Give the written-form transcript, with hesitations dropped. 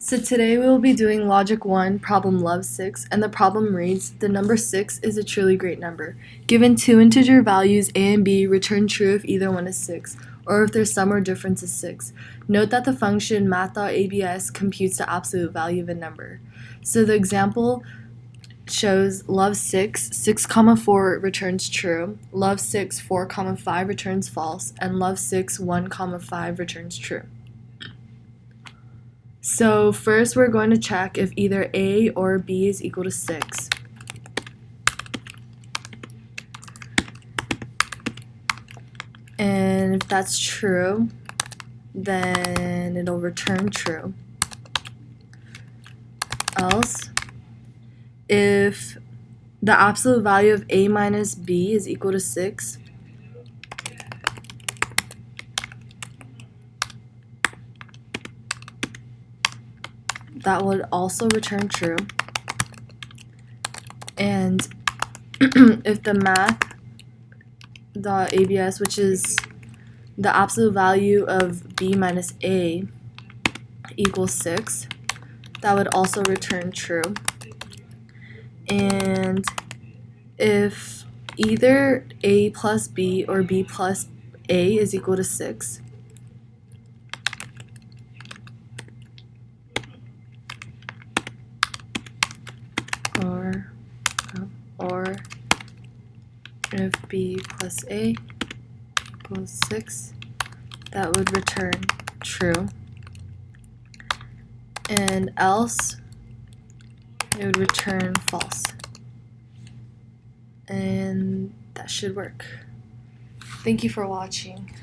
So today we will be doing Logic 1, problem Love 6, and the problem reads, the number 6 is a truly great number. Given two integer values a and b, return true if either one is 6, or if their sum or difference is 6. Note that the function math.abs computes the absolute value of a number. So the example shows love 6, 6, 4 returns true, love 6, 4, 5 returns false, and love 6, 1, 5 returns true. So first we're going to check if either a or b is equal to 6. And if that's true, then it'll return true. Else, if the absolute value of a minus b is equal to 6, that would also return true. And if the math.abs, which is the absolute value of b minus a, equals 6, that would also return true. And if either a plus b or b plus a is equal to 6, or if b plus a equals 6, that would return true. And else, it would return false. And that should work. Thank you for watching.